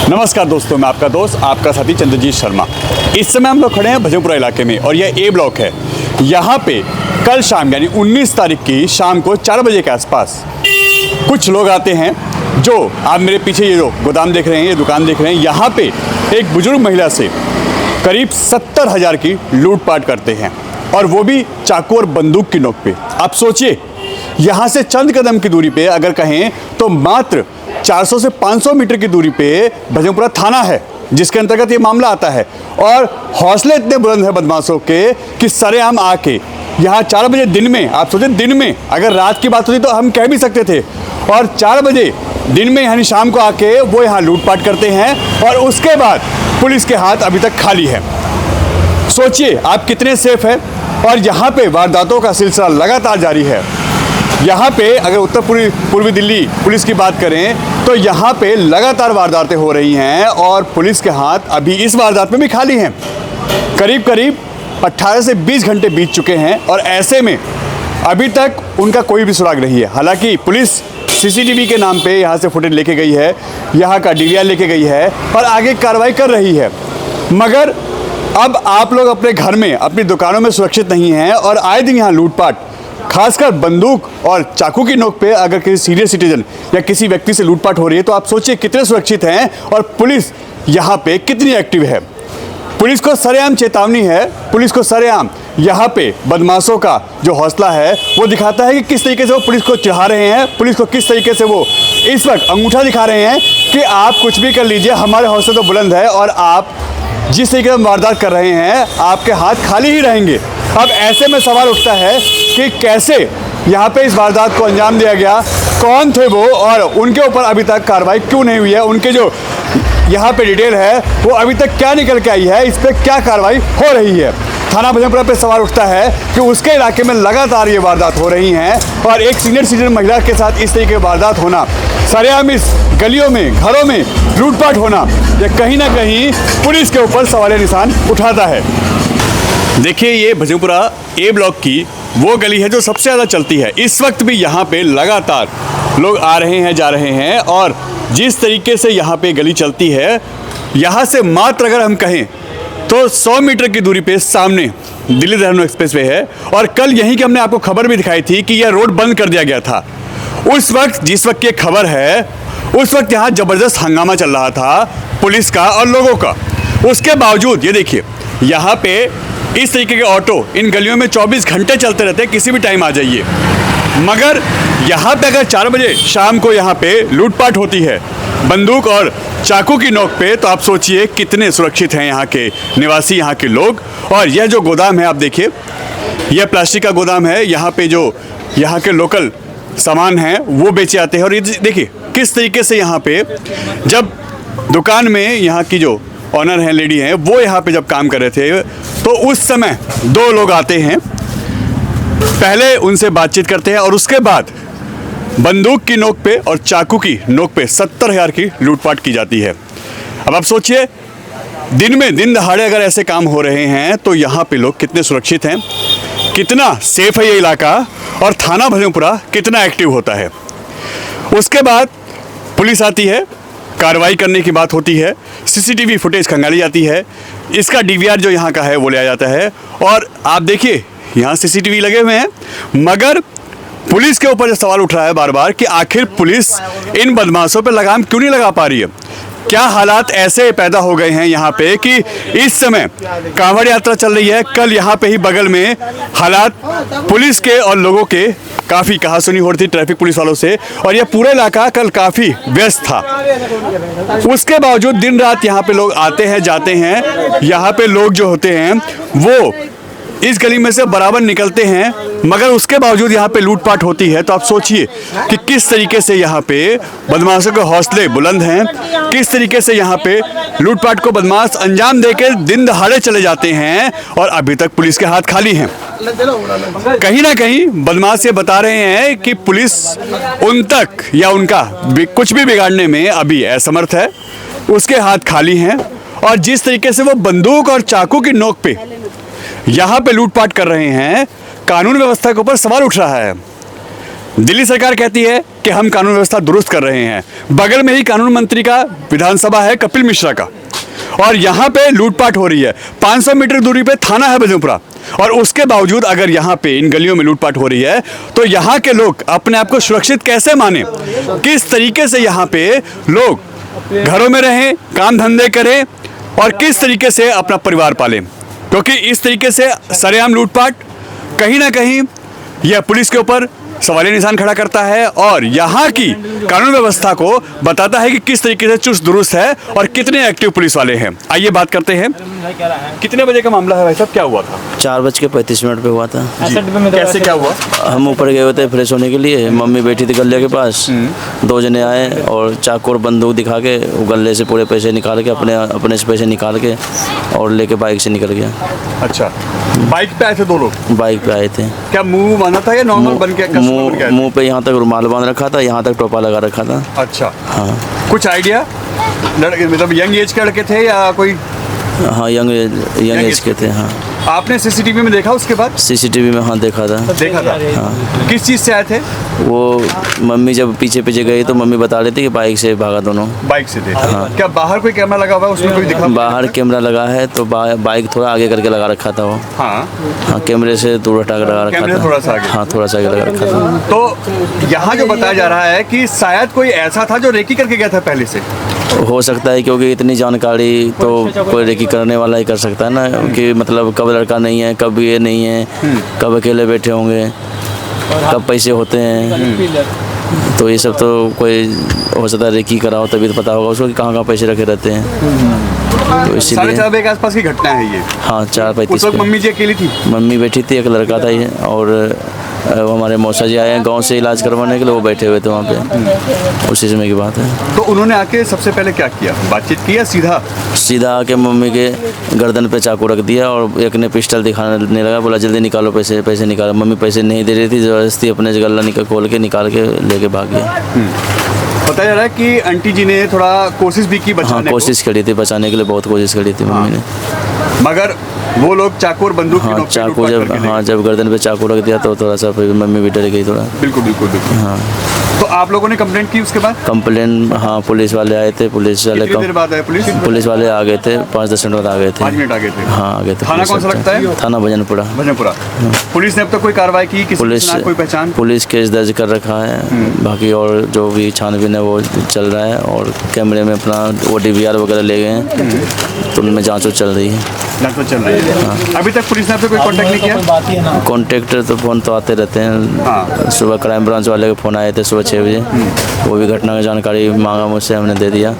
नमस्कार दोस्तों, मैं आपका दोस्त आपका साथी चंद्रजीत शर्मा। इस समय हम लोग खड़े हैं भजनपुरा इलाके में और यह ए ब्लॉक है। यहाँ पे कल शाम यानी 19 तारीख की शाम को 4 बजे के आसपास कुछ लोग आते हैं। जो आप मेरे पीछे ये जो गोदाम देख रहे हैं, ये दुकान देख रहे हैं, यहाँ पे एक बुजुर्ग महिला से करीब 70,000 की लूटपाट करते हैं और वो भी चाकू और बंदूक की नोक पे। आप सोचिए, यहाँ से चंद कदम की दूरी पे अगर कहें तो मात्र 400 से 500 मीटर की दूरी पे भजनपुरा थाना है जिसके अंतर्गत ये मामला आता है। और हौसले इतने बुलंद हैं बदमाशों के कि सरेआम आके यहाँ 4 बजे दिन में, आप सोचें दिन में, अगर रात की बात होती तो हम कह भी सकते थे, और 4 बजे दिन में यानी शाम को आके वो यहाँ लूटपाट करते हैं और उसके बाद पुलिस के हाथ अभी तक खाली है। सोचिए आप कितने सेफ हैं। और यहाँ पे वारदातों का सिलसिला लगातार जारी है। यहाँ पे अगर उत्तर पूर्वी दिल्ली पुलिस की बात करें तो यहाँ पे लगातार वारदातें हो रही हैं और पुलिस के हाथ अभी इस वारदात में भी खाली हैं। करीब 18 से 20 घंटे बीत चुके हैं और ऐसे में अभी तक उनका कोई भी सुराग नहीं है। हालांकि पुलिस सीसीटीवी के नाम पे यहाँ से फुटेज लेके गई है, यहाँ का डीवीआर लेके गई है और आगे कार्रवाई कर रही है, मगर अब आप लोग अपने घर में, अपनी दुकानों में सुरक्षित नहीं हैं और आए दिन यहाँ लूटपाट, खासकर बंदूक और चाकू की नोक पे अगर किसी सीनियर सिटीजन या किसी व्यक्ति से लूटपाट हो रही है तो आप सोचिए कितने सुरक्षित हैं और पुलिस यहाँ पे कितनी एक्टिव है। पुलिस को सरेआम चेतावनी है। पुलिस को सरेआम यहाँ पे बदमाशों का जो हौसला है वो दिखाता है कि किस तरीके से वो पुलिस को चिढ़ा रहे हैं, पुलिस को किस तरीके से वो इस वक्त अंगूठा दिखा रहे हैं कि आप कुछ भी कर लीजिए, हमारे हौसले तो बुलंद है और आप जिस तरीके से वारदात कर रहे हैं आपके हाथ खाली ही रहेंगे। अब ऐसे में सवाल उठता है कि कैसे यहाँ पे इस वारदात को अंजाम दिया गया, कौन थे वो और उनके ऊपर अभी तक कार्रवाई क्यों नहीं हुई है, उनके जो यहाँ पे डिटेल है वो अभी तक क्या निकल के आई है, इस पर क्या कार्रवाई हो रही है। थाना भजनपुरा पे सवाल उठता है कि उसके इलाके में लगातार ये वारदात हो रही हैं और एक सीनियर सिटीजन महिला के साथ इस तरीके की वारदात होना, सरेआम इस गलियों में, घरों में लूटपाट होना, यह कहीं ना कहीं पुलिस के ऊपर सवालिया निशान उठाता है। देखिए, ये भजनपुरा ए ब्लॉक की वो गली है जो सबसे ज़्यादा चलती है। इस वक्त भी यहाँ पे लगातार लोग आ रहे हैं, जा रहे हैं और जिस तरीके से यहाँ पे गली चलती है, यहाँ से मात्र अगर हम कहें तो 100 मीटर की दूरी पे सामने दिल्ली देहरादून एक्सप्रेसवे है और कल यहीं की हमने आपको खबर भी दिखाई थी कि यह रोड बंद कर दिया गया था। उस वक्त, जिस वक्त ये खबर है, उस वक्त यहाँ ज़बरदस्त हंगामा चल रहा था पुलिस का और लोगों का। उसके बावजूद ये देखिए, यहाँ पे इस तरीके के ऑटो इन गलियों में 24 घंटे चलते रहते हैं, किसी भी टाइम आ जाइए, मगर यहाँ पे अगर 4 बजे शाम को यहाँ पे लूटपाट होती है बंदूक और चाकू की नोक पे, तो आप सोचिए कितने सुरक्षित हैं यहाँ के निवासी, यहाँ के लोग। और यह जो गोदाम है आप देखिए, यह प्लास्टिक का गोदाम है। यहाँ पे जो यहाँ के लोकल सामान हैं वो बेचे जाते हैं और ये देखिए किस तरीके से यहाँ पे जब दुकान में यहाँ की जो ऑनर हैं, लेडी हैं, वो यहाँ पे जब काम कर रहे थे तो उस समय 2 लोग आते हैं, पहले उनसे बातचीत करते हैं और उसके बाद बंदूक की नोक पे और चाकू की नोक पे 70,000 की लूटपाट की जाती है। अब आप सोचिए, दिन में, दिन दहाड़े अगर ऐसे काम हो रहे हैं तो यहाँ पे लोग कितने सुरक्षित हैं, कितना सेफ है ये इलाका और थाना भजनपुरा कितना एक्टिव होता है। उसके बाद पुलिस आती है, कार्रवाई करने की बात होती है, सीसीटीवी फुटेज खंगाली जाती है, इसका डीवीआर जो यहाँ का है वो लिया जाता है और आप देखिए यहाँ सीसीटीवी लगे हुए हैं, मगर पुलिस के ऊपर जो सवाल उठ रहा है बार बार कि आखिर पुलिस इन बदमाशों पर लगाम क्यों नहीं लगा पा रही है। क्या हालात ऐसे पैदा हो गए हैं यहाँ पे कि इस समय कांवड़ यात्रा चल रही है, कल यहाँ पे ही बगल में हालात पुलिस के और लोगों के काफ़ी कहासुनी हो रही थी ट्रैफिक पुलिस वालों से और यह पूरा इलाका कल काफ़ी व्यस्त था। उसके बावजूद दिन रात यहाँ पे लोग आते हैं, जाते हैं। यहाँ पे लोग जो होते हैं वो इस गली में से बराबर निकलते हैं, मगर उसके बावजूद यहाँ पे लूटपाट होती है। तो आप सोचिए कि किस तरीके से यहाँ पे बदमाशों के हौसले बुलंद हैं, किस तरीके से यहाँ पे लूटपाट को बदमाश अंजाम देकर दिन दहाड़े चले जाते हैं और अभी तक पुलिस के हाथ खाली हैं। कहीं ना कहीं बदमाश ये बता रहे हैं कि पुलिस उन तक या उनका कुछ भी बिगाड़ने में अभी असमर्थ है, उसके हाथ खाली हैं और जिस तरीके से वो बंदूक और चाकू की नोक पे यहाँ पे लूटपाट कर रहे हैं, कानून व्यवस्था के ऊपर सवाल उठ रहा है। दिल्ली सरकार कहती है कि हम कानून व्यवस्था दुरुस्त कर रहे हैं। बगल में ही कानून मंत्री का विधानसभा है कपिल मिश्रा का, और यहाँ पे लूटपाट हो रही है। 500 मीटर दूरी पे थाना है भजनपुरा, और उसके बावजूद अगर यहाँ पे इन गलियों में लूटपाट हो रही है तो यहाँ के लोग अपने आप को सुरक्षित कैसे माने? किस तरीके से यहाँ पे लोग घरों में रहें, काम धंधे करें और किस तरीके से अपना परिवार पालें? क्योंकि इस तरीके से सरेआम लूटपाट कहीं ना कहीं यह पुलिस के ऊपर सवालिया निशान खड़ा करता है और यहाँ की कानून व्यवस्था को बताता है कि किस तरीके से चुस्त दुरुस्त है और कितने एक्टिव पुलिस वाले हैं। आइए बात करते हैं। कितने बजे का मामला है भाई साहब, क्या हुआ था? 4:35 पे हुआ था। कैसे क्या हुआ? हम ऊपर गए हुए थे फ्रेश होने के लिए, मम्मी बैठी थी गले के पास, 2 जने आए और चाकू और बंदूक दिखा के वो गले से पूरे पैसे निकाल के अपने से पैसे निकाल के और लेके बाइक से निकल गया। अच्छा, बाइक पे आए थे 2 लोग? बाइक पे आए थे। क्या मुंह बांधा था या नॉर्मल बन के? मुंह पे यहाँ तक रुमाल बांध रखा था, यहाँ तक टोपा लगा रखा था। अच्छा, हाँ। कुछ आइडिया? मतलब यंग एज के लड़के थे या कोई? हाँ, यंग एज के थे। हाँ। आपने सीसीटीवी में देखा उसके बाद? सीसीटीवी में हाँ देखा था। हाँ। किस चीज़ से आए थे वो? मम्मी जब पीछे गई तो मम्मी बता रही थी कि बाइक से भागा दोनों। बाइक से थे? हाँ। क्या बाहर कोई कैमरा लगा हुआ है उसमें कोई दिखा? बाहर कैमरा लगा है तो बाइक थोड़ा आगे करके लगा रखा था वो। हाँ, हाँ, कैमरे से दूर हटा कर लगा रखा था। थोड़ा सा आगे? हाँ, थोड़ा सा आगे लगा रखा था। तो यहाँ जो बताया जा रहा है कि शायद कोई ऐसा था जो रेकी करके गया था पहले से। हो सकता है, क्योंकि इतनी जानकारी तो कोई रेकी करने वाला ही कर सकता है ना, कि मतलब कब लड़का नहीं है, कब ये नहीं है, कब अकेले बैठे होंगे, कब पैसे होते हैं। तो ये सब तो कोई हो सकता है रेकी करा हो, तभी तो पता होगा उसको कि कहाँ पैसे रखे रहते हैं। तो इसीलिए 4:30 के आसपास की घटना है ये। हाँ, 4:35 पे। मम्मी जी अकेली थी? मम्मी बैठी थी, एक लड़का था ये, और हमारे मौसा जी आए हैं गांव से इलाज करवाने के लिए, वो बैठे हुए थे वहाँ पे। उसी समय की बात है। तो उन्होंने आके सबसे पहले क्या किया? बातचीत किया? सीधा आके मम्मी के गर्दन पे चाकू रख दिया और एक ने पिस्टल दिखाने लगा, बोला जल्दी निकालो पैसे निकालो। मम्मी पैसे नहीं दे रही थी, ज़बरदस्ती अपने गला खोल के निकाल के लेके भाग गया। बताया जा रहा है कि आंटी जी ने थोड़ा कोशिश भी की बचाने को। कोशिश करी थी बचाने के लिए, बहुत कोशिश करी थी मम्मी ने, मगर वो लोग चाकू और बंदूक की नोक पे चाकू जब गर्दन पे चाकू रख दिया तो थोड़ा सा फिर मम्मी भी डर गई थोड़ा। बिल्कुल। हाँ। तो आप लोगों ने कंप्लेंट की उसके बाद? कंप्लेंट, हाँ, पुलिस वाले आए थे। पुलिस वाले कितनी देर बाद आए? पुलिस वाले आ गए थे, 5-10 मिनट बाद आ गए थे। 5 मिनट आ गए थे? हाँ, आ गए थे। थाना कौन सा लगता है? थाना भजनपुरा। पुलिस ने अब तक कोई कार्रवाई की? कोई पहचान? पुलिस केस दर्ज कर रखा है, बाकी और जो भी छानबीन है वो चल रहा है, और कैमरे में अपना वो DVR वगैरह ले गए हैं, तो उनमें जाँच चल रही है। अभी तक पुलिस ने आपसे कोई कांटेक्ट नहीं किया? कांटेक्ट तो फ़ोन तो आते रहते हैं। हाँ। सुबह क्राइम ब्रांच वाले के फ़ोन आए थे सुबह 6 बजे, वो भी घटना की जानकारी मांगा मुझसे, हमने दे दिया।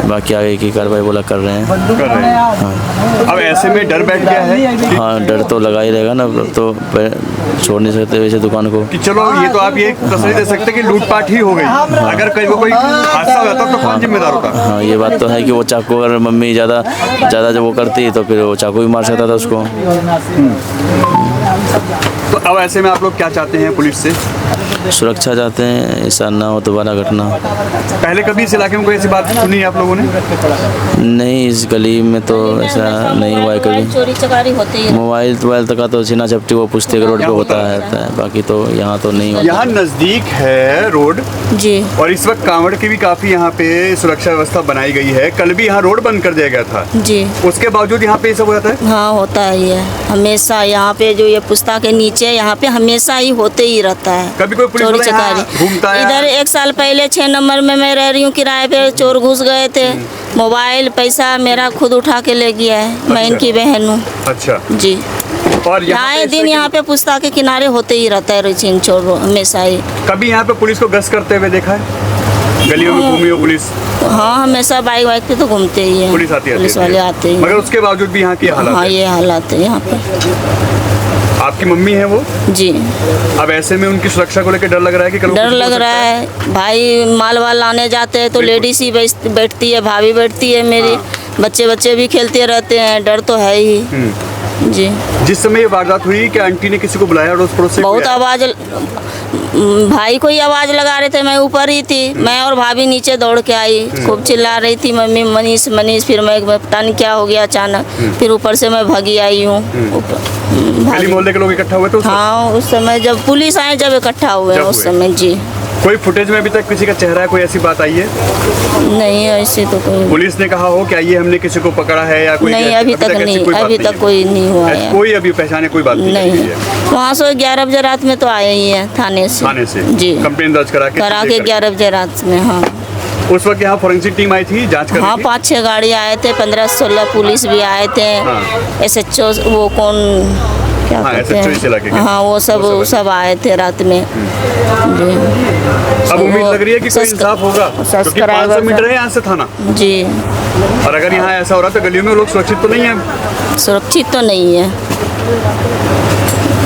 बाकी आगे की कार्रवाई बोला कर रहे हैं। हाँ। अब ऐसे में डर बैठ गया है? हाँ, डर तो लगा ही रहेगा ना, तो छोड़ नहीं सकते वैसे दुकान को। कि चलो ये तो आप ये तसल्ली दे सकते कि लूटपाट ही हो गई, अगर कहीं कोई हादसा हो जाता तो कौन जिम्मेदार होता? हाँ, ये बात तो है कि वो चाकू, अगर मम्मी ज़्यादा जब वो करती तो फिर वो चाकू भी मार सकता था उसको। तो अब ऐसे में आप लोग क्या चाहते हैं पुलिस से? सुरक्षा चाहते हैं, ऐसा ना हो दोबारा घटना। पहले कभी इस इलाके में कोई ऐसी बात सुनी आप लोगों ने? नहीं, इस गली में तो ऐसा नहीं हुआ है कभी। चोरी चकारी होती है। मोबाइल तक का तो छीना झपटी वो पुश्ती रोड पे होता है, बाकी तो यहाँ तो नहीं होता। यहाँ नज़दीक है रोड जी, और इस वक्त कांवड़ की भी काफ़ी यहाँ पे सुरक्षा व्यवस्था बनाई गई है। कल भी यहाँ रोड बंद कर दिया गया था जी, उसके बावजूद यहाँ पे ये सब हो जाता है? हाँ, होता है ये हमेशा। यहाँ पे जो ये पुस्ता के नीचे यहाँ पे हमेशा ही होते ही रहता है। कभी कोई पुलिस चोरी वाला चकारी घूमता है? इधर 1 साल पहले 6 नंबर में मैं रह रही हूँ किराए पे, चोर घुस गए थे, मोबाइल पैसा मेरा खुद उठा के ले गया है। मैं इनकी बहन हूँ। अच्छा जी। और आए दिन यहाँ पे पुस्ता के किनारे होते ही रहता है रुचिन चोर हमेशा ही। कभी यहाँ पे पुलिस को गश्त करते हुए देखा है? गलियों में घूमी हो पुलिस? हाँ, हमेशा बाइक पे तो घूमते ही है, पुलिस वाले आते ही। मगर उसके बावजूद भी यहाँ की हालत? हाँ, ये हालात है यहाँ पे। आपकी मम्मी है वो? जी। अब ऐसे में उनकी सुरक्षा को लेकर डर लग रहा है कि कल डर लग रहा है भाई। माल वाल लाने जाते हैं तो लेडीज ही बैठती है, भाभी बैठती है मेरी। हाँ। बच्चे भी खेलते रहते हैं, डर तो है ही। जी। जिस समय ये वारदात हुई क्या आंटी ने किसी को बुलाया अड़ोस पड़ोस से? बहुत कोई आया? आवाज़, भाई को ही आवाज़ लगा रहे थे, मैं ऊपर ही थी, मैं और भाभी नीचे दौड़ के आई, खूब चिल्ला रही थी मम्मी मनीष मनीष। फिर मैं पता नहीं क्या हो गया अचानक, फिर ऊपर से मैं भागी आई हूँ ऊपर। गली मोहल्ले के लोग इकट्ठा हुए थे उस वक्त? हाँ, उस समय जब पुलिस आए, जब इकट्ठा हुए जब उस हुए। समय। जी। कोई फुटेज में अभी तक किसी का चेहरा है, कोई ऐसी बात आई है? नहीं, ऐसे तो कोई पुलिस ने कहा हो कि आइए हमने किसी को पकड़ा है या कोई? नहीं, अभी तक ऐसी नहीं, कोई बात अभी नहीं तक है? कोई नहीं हुआ ऐसी है। कोई अभी पहचाने कोई बात नहीं नहीं, हुई है? वहाँ से 11 बजे रात में तो आए ही है थाने से। थाने से जी, कंप्लेन दर्ज करा के 11 बजे रात में। हाँ, उस वक्त यहाँ फोरेंसिक टीम आई थी जांच कर हाँ, रही थी? 5-6 गाड़ी आए थे, 15-16 पुलिस भी आए थे। हाँ। SHO वो कौन क्या हाँ, कहते SHO इस इलाके के। हैं, हाँ, वो सब आए थे रात में। जी। अब उम्मीद वो लग रही है कि कोई सब्सक्रा- इंसाफ होगा क्योंकि सब्सक्राइबर 500 मीटर है यहाँ से थाना, जी, और अगर यहाँ ऐसा हो रहा तो गलियों में लोग सुरक्षित तो नहीं है? सुरक्षित तो नहीं है।